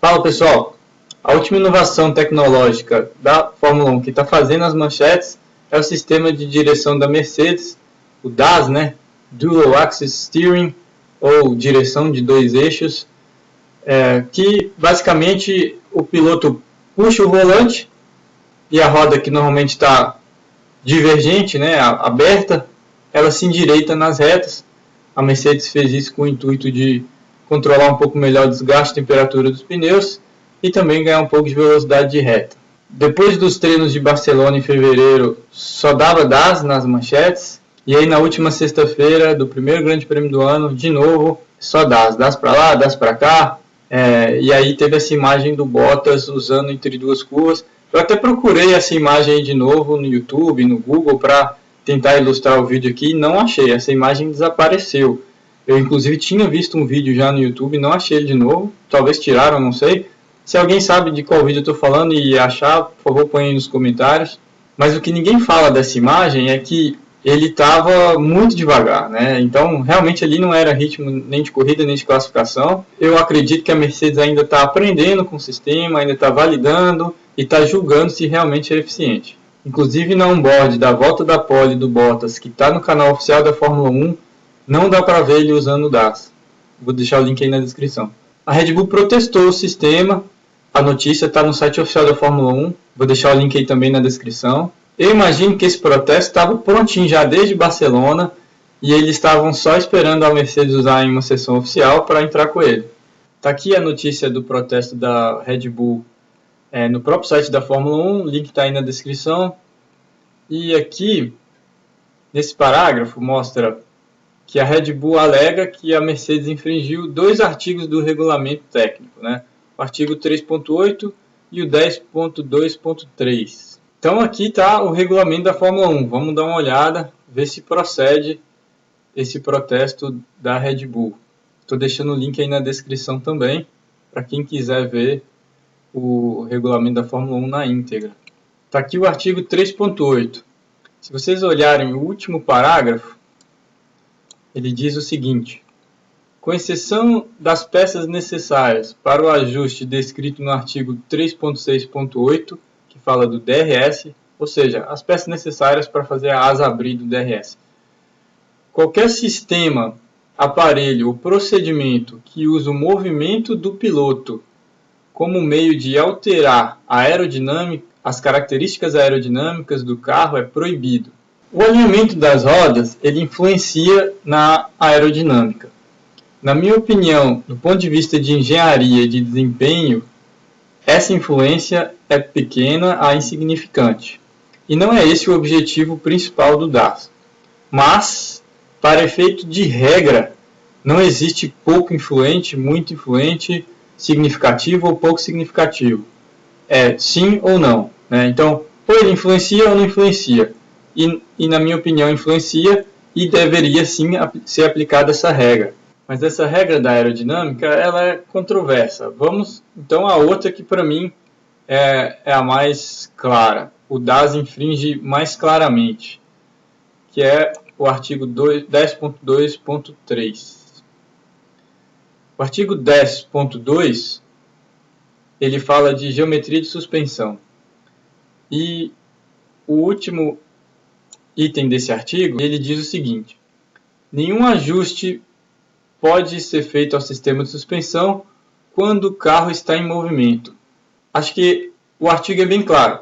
Fala pessoal, a última inovação tecnológica da Fórmula 1 que está fazendo as manchetes é o sistema de direção da Mercedes, o DAS, né? Dual Axis Steering, ou direção de dois eixos, que basicamente o piloto puxa o volante e a roda que normalmente está divergente, né, aberta, ela se endireita nas retas. A Mercedes fez isso com o intuito de controlar um pouco melhor o desgaste e temperatura dos pneus e também ganhar um pouco de velocidade de reta. Depois dos treinos de Barcelona em fevereiro, só dava DAS nas manchetes, e aí na última sexta-feira do primeiro grande prêmio do ano, de novo, só DAS para lá, DAS para cá, e aí teve essa imagem do Bottas usando entre duas curvas. Eu até procurei essa imagem aí de novo no YouTube, no Google, para tentar ilustrar o vídeo aqui, e não achei, essa imagem desapareceu. Eu inclusive tinha visto um vídeo já no YouTube, não achei ele de novo, talvez tiraram, não sei. Se alguém sabe de qual vídeo eu estou falando e achar, por favor, põe aí nos comentários. Mas o que ninguém fala dessa imagem é que ele estava muito devagar, né? Então, realmente ali não era ritmo nem de corrida, nem de classificação. Eu acredito que a Mercedes ainda está aprendendo com o sistema, ainda está validando e está julgando se realmente é eficiente. Inclusive na onboard da volta da pole do Bottas, que está no canal oficial da Fórmula 1, não dá para ver ele usando o DAS. Vou deixar o link aí na descrição. A Red Bull protestou o sistema. A notícia está no site oficial da Fórmula 1. Vou deixar o link aí também na descrição. Eu imagino que esse protesto estava prontinho já desde Barcelona e eles estavam só esperando a Mercedes usar em uma sessão oficial para entrar com ele. Está aqui a notícia do protesto da Red Bull no próprio site da Fórmula 1. O link está aí na descrição. E aqui, nesse parágrafo, mostra que a Red Bull alega que a Mercedes infringiu dois artigos do regulamento técnico, né? O artigo 3.8 e o 10.2.3. Então aqui está o regulamento da Fórmula 1. Vamos dar uma olhada, ver se procede esse protesto da Red Bull. Estou deixando o link aí na descrição também, para quem quiser ver o regulamento da Fórmula 1 na íntegra. Está aqui o artigo 3.8. Se vocês olharem o último parágrafo, ele diz o seguinte: com exceção das peças necessárias para o ajuste descrito no artigo 3.6.8, que fala do DRS, ou seja, as peças necessárias para fazer a asa abrir do DRS. Qualquer sistema, aparelho ou procedimento que use o movimento do piloto como meio de alterar a aerodinâmica, as características aerodinâmicas do carro é proibido. O alinhamento das rodas ele influencia na aerodinâmica. Na minha opinião, do ponto de vista de engenharia e de desempenho, essa influência é pequena a insignificante. E não é esse o objetivo principal do DAS. Mas, para efeito de regra, não existe pouco influente, muito influente, significativo ou pouco significativo. É sim ou não, né? Então, ou ele influencia ou não influencia. E na minha opinião influencia e deveria sim ser aplicada essa regra. Mas essa regra da aerodinâmica ela é controversa. Vamos então a outra que para mim é a mais clara. O DAS infringe mais claramente, que é o artigo 10.2.3. O artigo 10.2 ele fala de geometria de suspensão. E o último item desse artigo, ele diz o seguinte: nenhum ajuste pode ser feito ao sistema de suspensão quando o carro está em movimento. Acho que o artigo é bem claro.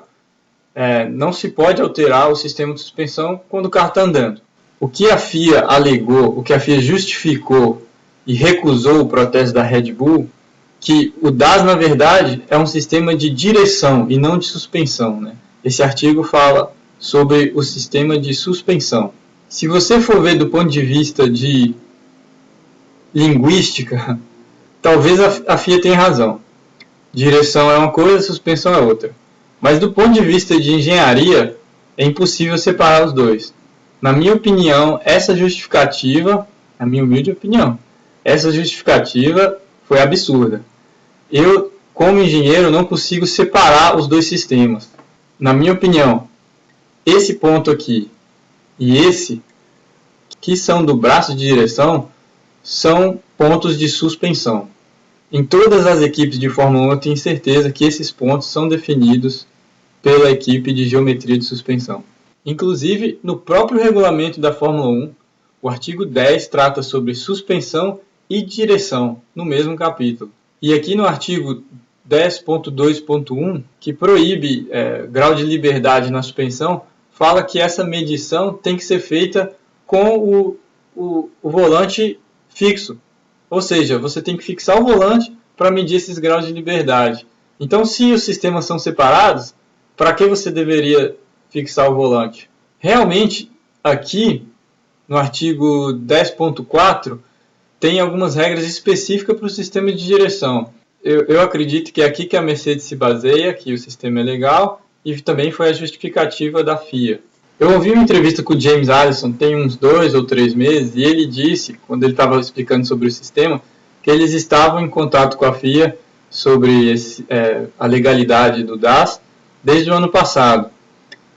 Não se pode alterar o sistema de suspensão quando o carro está andando. O que a FIA alegou, o que a FIA justificou e recusou o protesto da Red Bull, que o DAS, na verdade, é um sistema de direção e não de suspensão, né? Esse artigo fala sobre o sistema de suspensão. Se você for ver do ponto de vista de linguística, talvez a FIA tenha razão. Direção é uma coisa, suspensão é outra. Mas do ponto de vista de engenharia, é impossível separar os dois. Na minha opinião, essa justificativa, na minha humilde opinião, essa justificativa foi absurda. Eu, como engenheiro, não consigo separar os dois sistemas. Na minha opinião, esse ponto aqui e esse, que são do braço de direção, são pontos de suspensão. Em todas as equipes de Fórmula 1 eu tenho certeza que esses pontos são definidos pela equipe de geometria de suspensão. Inclusive, no próprio regulamento da Fórmula 1, o artigo 10 trata sobre suspensão e direção, no mesmo capítulo. E aqui no artigo 10.2.1, que proíbe grau de liberdade na suspensão, fala que essa medição tem que ser feita com o volante fixo. Ou seja, você tem que fixar o volante para medir esses graus de liberdade. Então, se os sistemas são separados, para que você deveria fixar o volante? Realmente, aqui no artigo 10.4, tem algumas regras específicas para o sistema de direção. Eu acredito que é aqui que a Mercedes se baseia, que o sistema é legal, e também foi a justificativa da FIA. Eu ouvi uma entrevista com o James Allison tem uns 2 ou 3 meses, e ele disse, quando ele estava explicando sobre o sistema, que eles estavam em contato com a FIA sobre a legalidade do DAS desde o ano passado.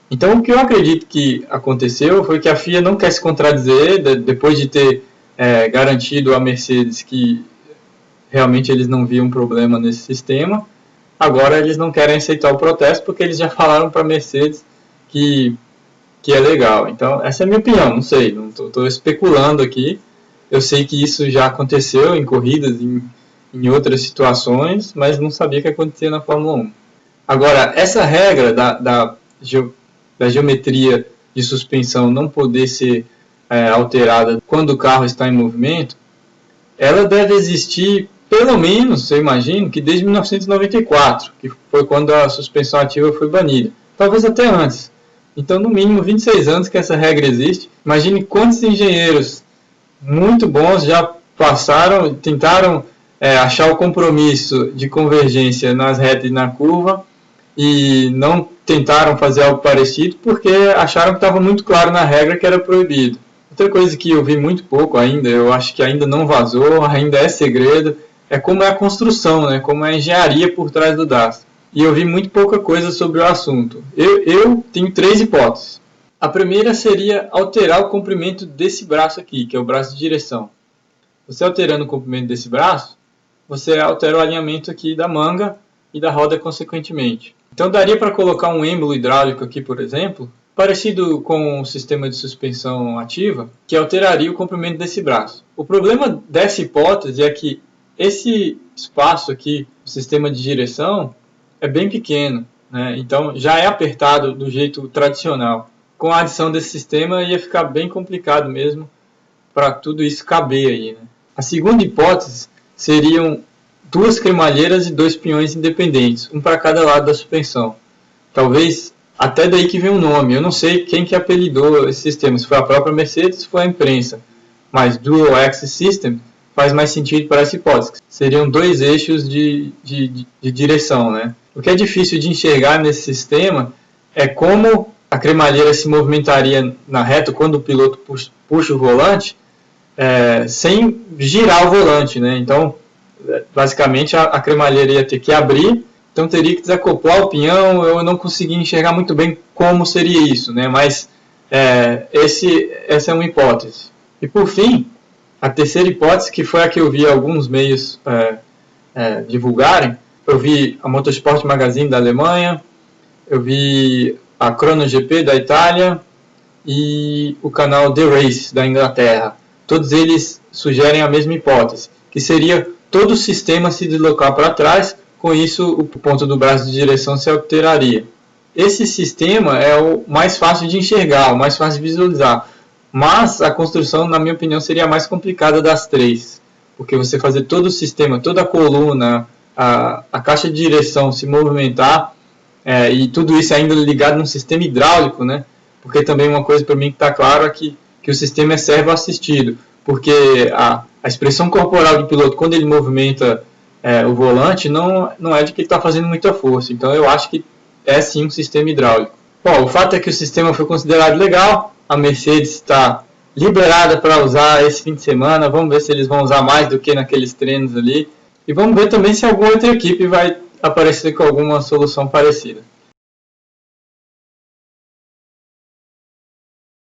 Então, o que eu acredito que aconteceu foi que a FIA não quer se contradizer, depois de ter garantido à Mercedes que realmente eles não viam problema nesse sistema. Agora eles não querem aceitar o protesto porque eles já falaram para a Mercedes que é legal. Então, essa é a minha opinião, não sei, não estou especulando aqui. Eu sei que isso já aconteceu em corridas, em outras situações, mas não sabia que acontecia na Fórmula 1. Agora, essa regra da geometria de suspensão não poder ser alterada quando o carro está em movimento, ela deve existir, pelo menos, eu imagino, que desde 1994, que foi quando a suspensão ativa foi banida. Talvez até antes. Então, no mínimo, 26 anos que essa regra existe. Imagine quantos engenheiros muito bons já tentaram achar o compromisso de convergência nas retas e na curva e não tentaram fazer algo parecido porque acharam que estava muito claro na regra que era proibido. Outra coisa que eu vi muito pouco ainda, eu acho que ainda não vazou, ainda é segredo, é como é a construção, né? Como é a engenharia por trás do DAS. E eu vi muito pouca coisa sobre o assunto. Eu tenho 3 hipóteses. A primeira seria alterar o comprimento desse braço aqui, que é o braço de direção. Você alterando o comprimento desse braço, você altera o alinhamento aqui da manga e da roda consequentemente. Então daria para colocar um êmbolo hidráulico aqui, por exemplo, parecido com o sistema de suspensão ativa, que alteraria o comprimento desse braço. O problema dessa hipótese é que esse espaço aqui, o sistema de direção, é bem pequeno, né? Então já é apertado do jeito tradicional. Com a adição desse sistema ia ficar bem complicado mesmo para tudo isso caber aí, né? A segunda hipótese seriam 2 cremalheiras e 2 pinhões independentes, um para cada lado da suspensão. Talvez até daí que vem o nome. Eu não sei quem que apelidou esse sistema, se foi a própria Mercedes, se foi a imprensa. Mas Dual Axis System faz mais sentido para essa hipótese. Seriam 2 eixos de direção, né? O que é difícil de enxergar nesse sistema é como a cremalheira se movimentaria na reta quando o piloto puxa o volante sem girar o volante, né? Então, basicamente, a cremalheira ia ter que abrir, então teria que desacoplar o pinhão. Eu não consegui enxergar muito bem como seria isso, né? Mas essa é uma hipótese. E por fim, a terceira hipótese, que foi a que eu vi alguns meios divulgarem, eu vi a Motorsport Magazine da Alemanha, eu vi a Chrono GP da Itália e o canal The Race da Inglaterra. Todos eles sugerem a mesma hipótese, que seria todo o sistema se deslocar para trás, com isso o ponto do braço de direção se alteraria. Esse sistema é o mais fácil de enxergar, o mais fácil de visualizar, mas a construção, na minha opinião, seria a mais complicada das 3, porque você fazer todo o sistema, toda a coluna, a caixa de direção se movimentar, e tudo isso ainda ligado num sistema hidráulico, né? Porque também uma coisa para mim que está claro é que o sistema é servo assistido, porque a expressão corporal do piloto quando ele movimenta o volante não é de que ele está fazendo muita força. Então eu acho que é sim um sistema hidráulico. Bom, o fato é que o sistema foi considerado legal, a Mercedes está liberada para usar esse fim de semana, vamos ver se eles vão usar mais do que naqueles treinos ali, e vamos ver também se alguma outra equipe vai aparecer com alguma solução parecida.